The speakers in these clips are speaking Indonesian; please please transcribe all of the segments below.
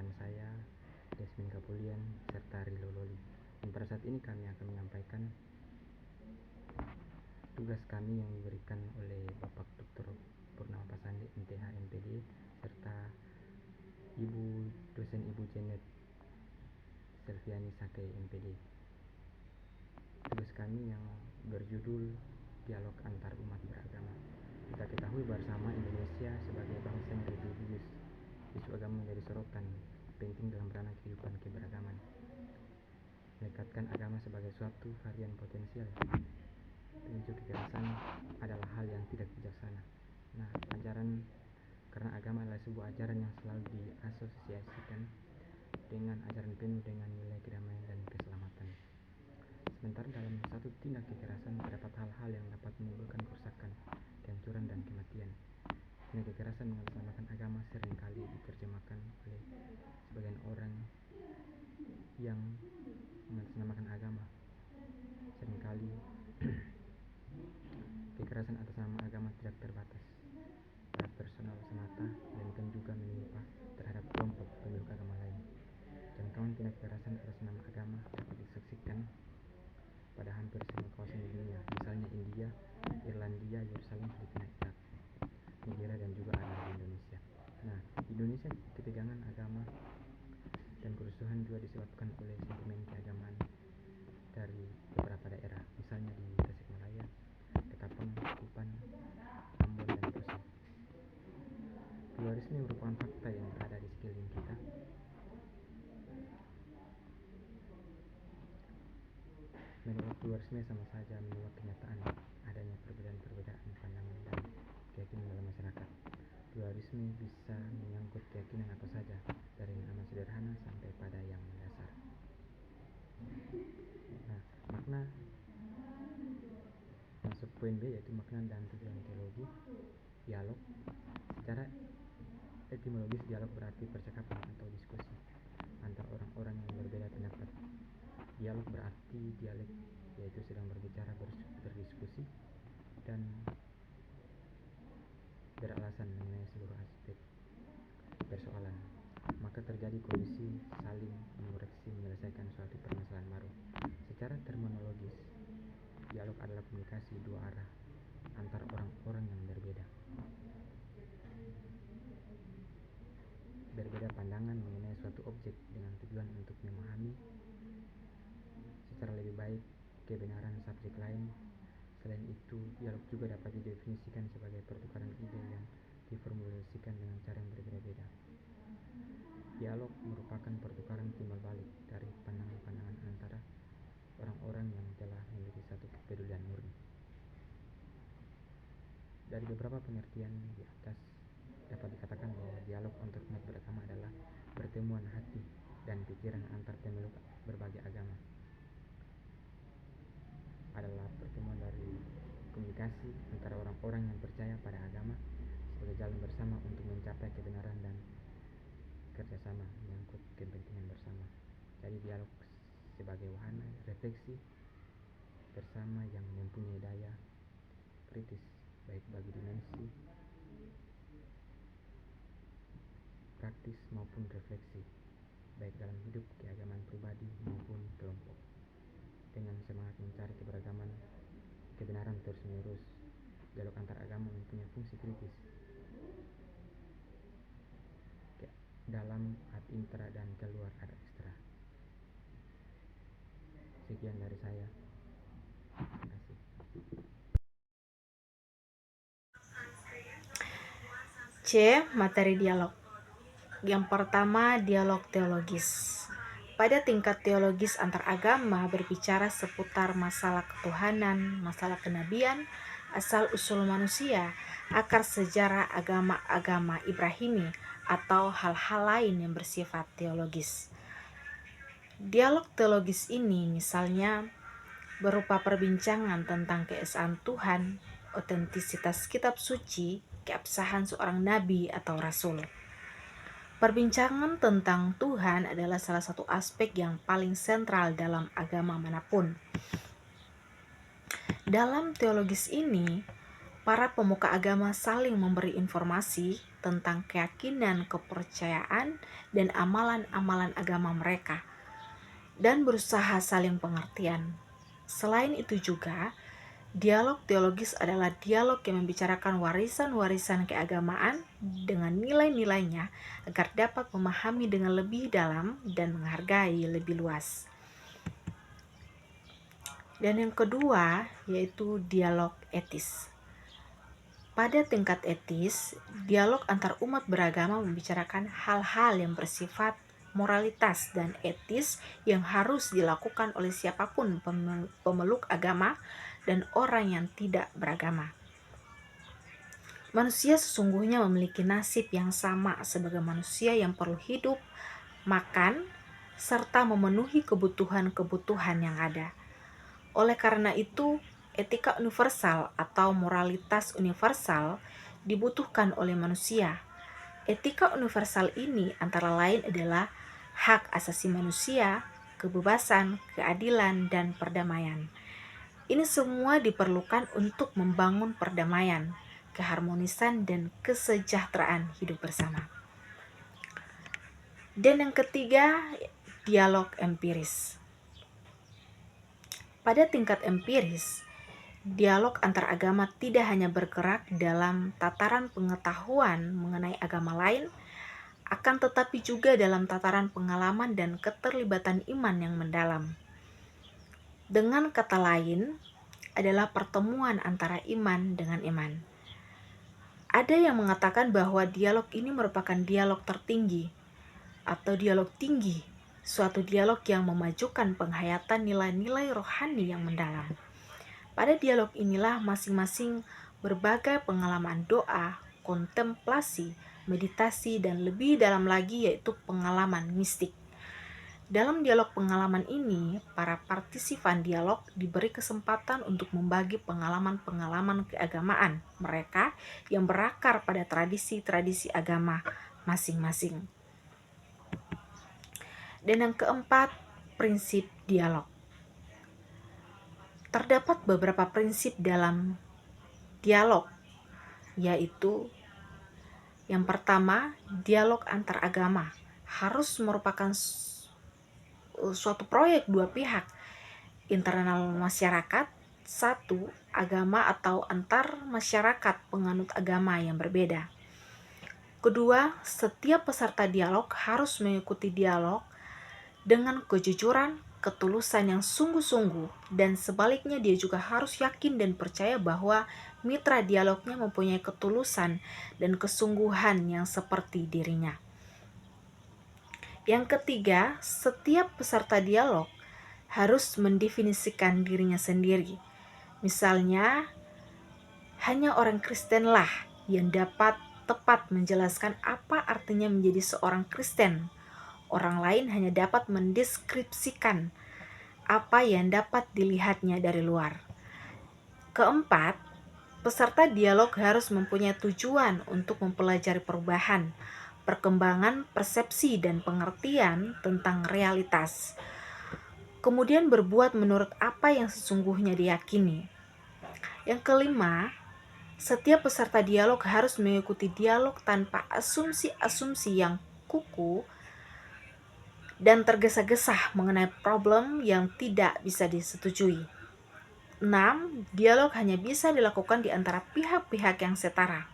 rekan saya Desmin Kapulian serta Rilo Loli. Dan pada saat ini kami akan menyampaikan tugas kami yang diberikan oleh Bapak Dr. Purnama Pasande MTH MPD serta dosen Ibu Janet Selviani Sake MPD. Tugas kami yang berjudul Dialog Antar Umat Beragama. Kita ketahui bersama Indonesia sebagai bangsa yang religius, isu agama menjadi sorotan penting dalam ranah kehidupan keberagaman. Melekat agama sebagai suatu varian potensial pemicu kekerasan adalah hal yang tidak bijaksana. Karena agama adalah sebuah ajaran yang selalu diasosiasikan dengan ajaran penuh dengan nilai kedamaian dan keselamatan. Sementara dalam satu tindak kekerasan terdapat hal-hal yang dapat menimbulkan kerusakan, kehancuran, dan kematian. Tindak kekerasan mengatasnamakan agama seringkali diterjemahkan oleh sebagian orang yang mengatasnamakan agama. Seringkali kekerasan atas nama agama tidak terbatas pada personal semata, melainkan juga menimpa terhadap kelompok pemeluk agama lain. Jangkauan tindak kekerasan atas nama agama dapat disaksikan pada hampir semua kawasan di dunia, misalnya India, Irlandia, Yerusalem, Filipina, Irak, Nigeria, dan juga ada di Indonesia. Di Indonesia ketegangan agama dan kerusuhan juga disebabkan oleh sentimen keagamaan dari beberapa daerah, misalnya di Tasikmalaya, Ketapang, Kupang, Ambon, dan Poso. Pluralisme merupakan fakta yang berada di sekeliling kita. Menolak pluralisme sama saja menolak kenyataan adanya perbedaan-perbedaan pandangan dan keyakinan dalam masyarakat. Pluralisme bisa menyangkut keyakinan apa saja, dari yang amat sederhana sampai pada yang mendasar. Makna masuk poin B, yaitu makna dan tujuan teologi dialog. Secara etimologis, dialog berarti percakapan atau diskusi antar orang-orang yang berbeda pendapat. Dialog berarti dialek, yaitu sedang berbicara, berdiskusi, dan beralasan mengenai seluruh aspek persoalan. Maka terjadi kondisi saling mengoreksi menyelesaikan suatu permasalahan baru. Secara terminologis, dialog adalah komunikasi dua arah antar orang-orang yang berbeda pandangan mengenai suatu objek dengan tujuan untuk memahami secara lebih baik kebenaran subjek lain. Selain itu, dialog juga dapat didefinisikan sebagai pertukaran ide yang diformulasikan dengan cara yang berbeda-beda. Dialog merupakan pertukaran timbal balik dari pandangan-pandangan antara orang-orang yang telah memiliki satu kepedulian murni. Dari beberapa pengertian di atas, dapat dikatakan bahwa dialog antar umat beragama adalah pertemuan hati dan pikiran antar pemeluk berbagai agama. Adalah pertemuan dari komunikasi antara orang-orang yang percaya pada agama sebagai jalan bersama untuk mencapai kebenaran dan kerjasama menyangkut kepentingan bersama. Jadi dialog sebagai wahana refleksi bersama yang mempunyai daya kritis baik bagi dimensi praktis maupun refleksi baik dalam hidup keagamaan pribadi maupun kelompok. Dengan semangat mencari kebenaran terus-menerus, dialog antar agama mempunyai fungsi kritis dalam ad intra dan keluar ad extra. Sekian dari saya. Terima kasih. C. Materi dialog. Yang pertama, dialog teologis. Pada tingkat teologis antar agama berbicara seputar masalah ketuhanan, masalah kenabian, asal-usul manusia, akar sejarah agama-agama Ibrahimi, atau hal-hal lain yang bersifat teologis. Dialog teologis ini misalnya berupa perbincangan tentang keesaan Tuhan, otentisitas kitab suci, keabsahan seorang nabi atau rasul. Perbincangan tentang Tuhan adalah salah satu aspek yang paling sentral dalam agama manapun. Dalam teologis ini, para pemuka agama saling memberi informasi tentang keyakinan, kepercayaan, dan amalan-amalan agama mereka, dan berusaha saling pengertian. Selain itu juga, dialog teologis adalah dialog yang membicarakan warisan-warisan keagamaan dengan nilai-nilainya agar dapat memahami dengan lebih dalam dan menghargai lebih luas. Dan yang kedua yaitu dialog etis. Pada tingkat etis, dialog antar umat beragama membicarakan hal-hal yang bersifat moralitas dan etis yang harus dilakukan oleh siapapun pemeluk agama dan orang yang tidak beragama. Manusia sesungguhnya memiliki nasib yang sama sebagai manusia yang perlu hidup, makan, serta memenuhi kebutuhan-kebutuhan yang ada. Oleh karena itu, etika universal atau moralitas universal dibutuhkan oleh manusia. Etika universal ini antara lain adalah hak asasi manusia, kebebasan, keadilan, dan perdamaian. Ini semua diperlukan untuk membangun perdamaian, keharmonisan, dan kesejahteraan hidup bersama. Dan yang ketiga, dialog empiris. Pada tingkat empiris, dialog antar agama tidak hanya bergerak dalam tataran pengetahuan mengenai agama lain, akan tetapi juga dalam tataran pengalaman dan keterlibatan iman yang mendalam. Dengan kata lain, adalah pertemuan antara iman dengan iman. Ada yang mengatakan bahwa dialog ini merupakan dialog tertinggi atau dialog tinggi, suatu dialog yang memajukan penghayatan nilai-nilai rohani yang mendalam. Pada dialog inilah masing-masing berbagai pengalaman doa, kontemplasi, meditasi, dan lebih dalam lagi yaitu pengalaman mistik. Dalam dialog pengalaman ini, para partisipan dialog diberi kesempatan untuk membagi pengalaman-pengalaman keagamaan mereka yang berakar pada tradisi-tradisi agama masing-masing. Dan yang keempat, prinsip dialog. Terdapat beberapa prinsip dalam dialog, yaitu yang pertama, dialog antar agama harus merupakan suatu proyek dua pihak, internal masyarakat, satu agama atau antar masyarakat penganut agama yang berbeda. Kedua, setiap peserta dialog harus mengikuti dialog dengan kejujuran, ketulusan yang sungguh-sungguh, dan sebaliknya dia juga harus yakin dan percaya bahwa mitra dialognya mempunyai ketulusan dan kesungguhan yang seperti dirinya. Yang ketiga, setiap peserta dialog harus mendefinisikan dirinya sendiri. Misalnya, hanya orang Kristenlah yang dapat tepat menjelaskan apa artinya menjadi seorang Kristen. Orang lain hanya dapat mendeskripsikan apa yang dapat dilihatnya dari luar. Keempat, peserta dialog harus mempunyai tujuan untuk mempelajari perubahan, perkembangan persepsi dan pengertian tentang realitas. Kemudian berbuat menurut apa yang sesungguhnya diyakini. Yang kelima, setiap peserta dialog harus mengikuti dialog tanpa asumsi-asumsi yang kuku dan tergesa-gesa mengenai problem yang tidak bisa disetujui. 6. Dialog hanya bisa dilakukan di antara pihak-pihak yang setara.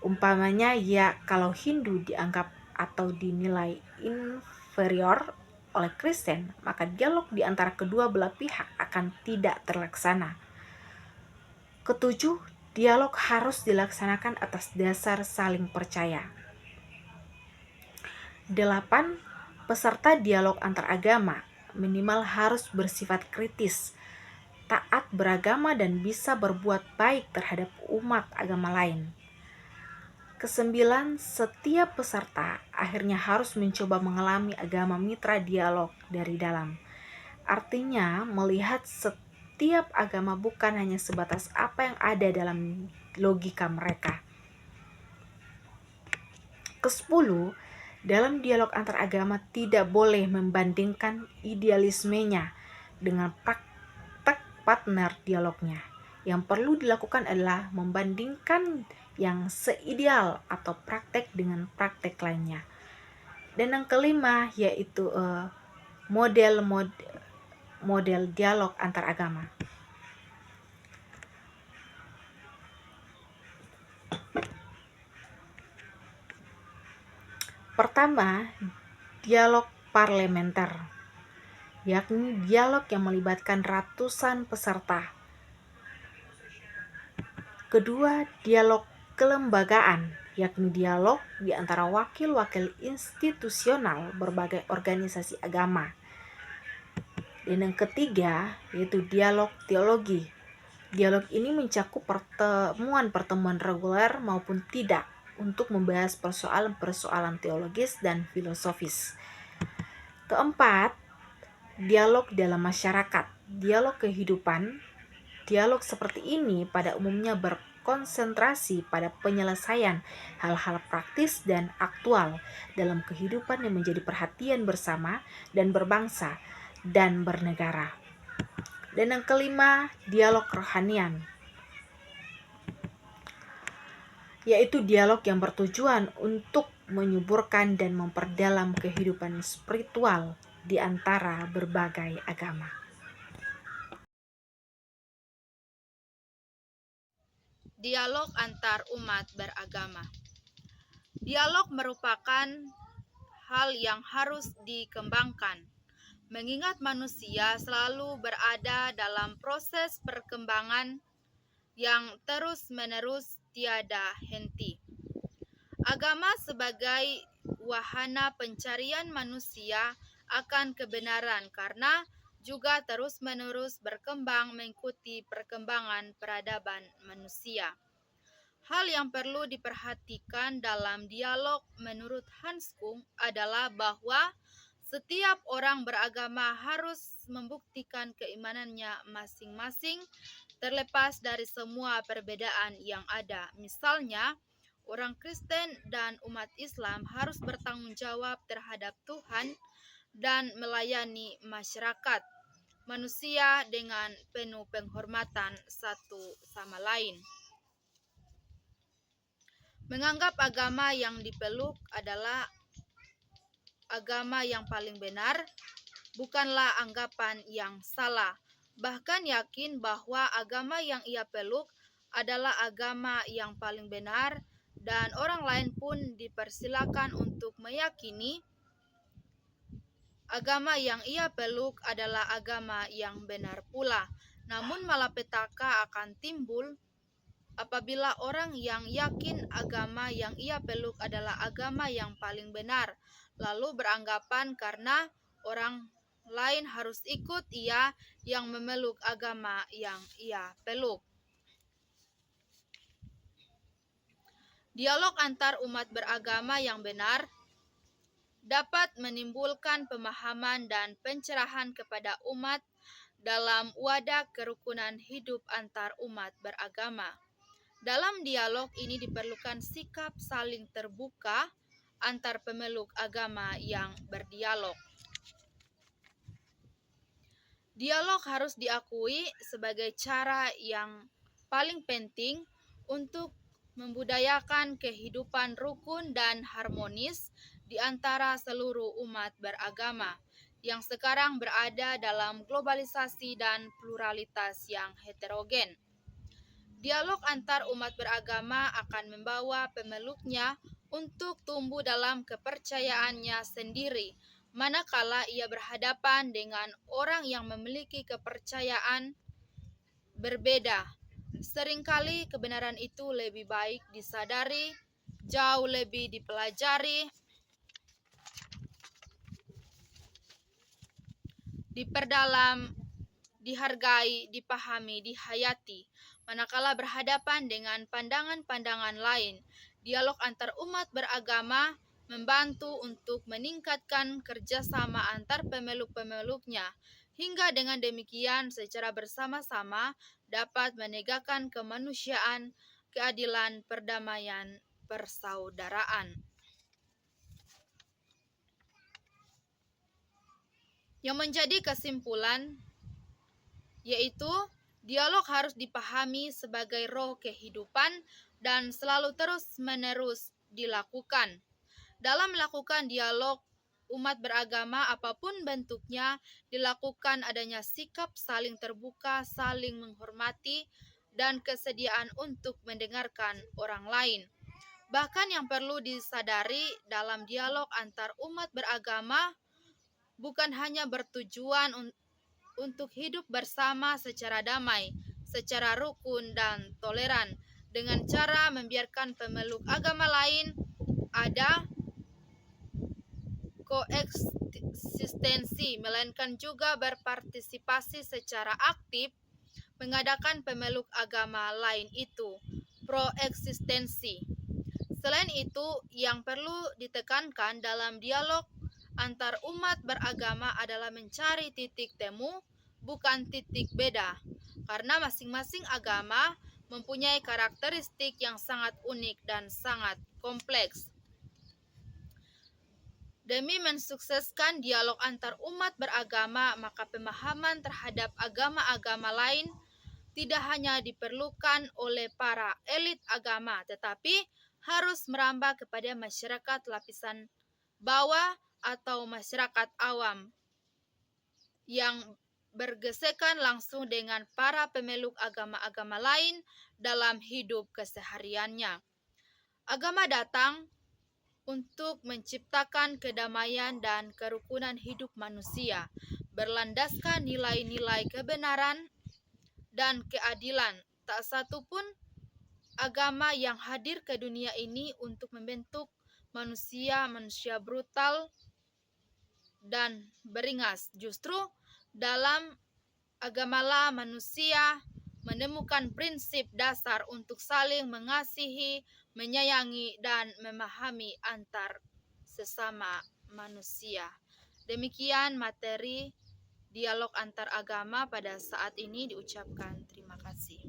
Umpamanya, kalau Hindu dianggap atau dinilai inferior oleh Kristen, maka dialog di antara kedua belah pihak akan tidak terlaksana. Ketujuh, dialog harus dilaksanakan atas dasar saling percaya. 8. Peserta dialog antar agama minimal harus bersifat kritis, taat beragama, dan bisa berbuat baik terhadap umat agama lain. Kesembilan, setiap peserta akhirnya harus mencoba mengalami agama mitra dialog dari dalam. Artinya, melihat setiap agama bukan hanya sebatas apa yang ada dalam logika mereka. Ke-10, dalam dialog antar agama tidak boleh membandingkan idealismenya dengan praktek partner dialognya. Yang perlu dilakukan adalah membandingkan yang seideal atau praktek dengan praktek lainnya. Dan yang kelima yaitu model dialog antar agama. Pertama, dialog parlementer, yakni dialog yang melibatkan ratusan peserta. Kedua, dialog kelembagaan, yakni dialog di antara wakil-wakil institusional berbagai organisasi agama. Dan yang ketiga, yaitu dialog teologi. Dialog ini mencakup pertemuan-pertemuan reguler maupun tidak untuk membahas persoalan-persoalan teologis dan filosofis. Keempat, dialog dalam masyarakat, dialog kehidupan. Dialog seperti ini pada umumnya berkonsentrasi pada penyelesaian hal-hal praktis dan aktual dalam kehidupan yang menjadi perhatian bersama dan berbangsa dan bernegara. Dan yang kelima, dialog kerohanian, yaitu dialog yang bertujuan untuk menyuburkan dan memperdalam kehidupan spiritual di antara berbagai agama. Dialog antar umat beragama. Dialog merupakan hal yang harus dikembangkan, mengingat manusia selalu berada dalam proses perkembangan yang terus-menerus tiada henti. Agama sebagai wahana pencarian manusia akan kebenaran karena juga terus-menerus berkembang mengikuti perkembangan peradaban manusia. Hal yang perlu diperhatikan dalam dialog menurut Hans Kung adalah bahwa setiap orang beragama harus membuktikan keimanannya masing-masing terlepas dari semua perbedaan yang ada. Misalnya, orang Kristen dan umat Islam harus bertanggung jawab terhadap Tuhan dan melayani masyarakat manusia dengan penuh penghormatan satu sama lain. Menganggap agama yang dipeluk adalah agama yang paling benar bukanlah anggapan yang salah. Bahkan yakin bahwa agama yang ia peluk adalah agama yang paling benar dan orang lain pun dipersilakan untuk meyakini agama yang ia peluk adalah agama yang benar pula. Namun malapetaka akan timbul apabila orang yang yakin agama yang ia peluk adalah agama yang paling benar, lalu beranggapan karena orang lain harus ikut ia yang memeluk agama yang ia peluk. Dialog antar umat beragama yang benar dapat menimbulkan pemahaman dan pencerahan kepada umat dalam wadah kerukunan hidup antar umat beragama. Dalam dialog ini diperlukan sikap saling terbuka antar pemeluk agama yang berdialog. Dialog harus diakui sebagai cara yang paling penting untuk membudayakan kehidupan rukun dan harmonis di antara seluruh umat beragama yang sekarang berada dalam globalisasi dan pluralitas yang heterogen. Dialog antar umat beragama akan membawa pemeluknya untuk tumbuh dalam kepercayaannya sendiri, manakala ia berhadapan dengan orang yang memiliki kepercayaan berbeda. Seringkali kebenaran itu lebih baik disadari, jauh lebih dipelajari, diperdalam, dihargai, dipahami, dihayati. Manakala berhadapan dengan pandangan-pandangan lain, dialog antar umat beragama membantu untuk meningkatkan kerjasama antar pemeluk-pemeluknya, hingga dengan demikian secara bersama-sama dapat menegakkan kemanusiaan, keadilan, perdamaian, persaudaraan. Yang menjadi kesimpulan yaitu Dialog harus dipahami sebagai roh kehidupan dan selalu terus-menerus dilakukan. Dalam melakukan dialog, umat beragama apapun bentuknya dilakukan adanya sikap saling terbuka, saling menghormati, dan kesediaan untuk mendengarkan orang lain. Bahkan yang perlu disadari dalam dialog antar umat beragama bukan hanya bertujuan untuk hidup bersama secara damai, secara rukun dan toleran, dengan cara membiarkan pemeluk agama lain ada koeksistensi, melainkan juga berpartisipasi secara aktif mengadakan pemeluk agama lain itu proeksistensi. Selain itu, yang perlu ditekankan dalam dialog antar umat beragama adalah mencari titik temu, bukan titik beda, karena masing-masing agama mempunyai karakteristik yang sangat unik dan sangat kompleks. Demi mensukseskan dialog antar umat beragama, maka pemahaman terhadap agama-agama lain tidak hanya diperlukan oleh para elit agama, tetapi harus merambah kepada masyarakat lapisan bawah atau masyarakat awam yang bergesekan langsung dengan para pemeluk agama-agama lain dalam hidup kesehariannya. Agama datang untuk menciptakan kedamaian dan kerukunan hidup manusia, berlandaskan nilai-nilai kebenaran dan keadilan. Tak satu pun agama yang hadir ke dunia ini untuk membentuk manusia brutal dan beringas. Justru dalam agamalah manusia menemukan prinsip dasar untuk saling mengasihi, menyayangi, dan memahami antar sesama manusia. Demikian materi dialog antar agama pada saat ini diucapkan. Terima kasih.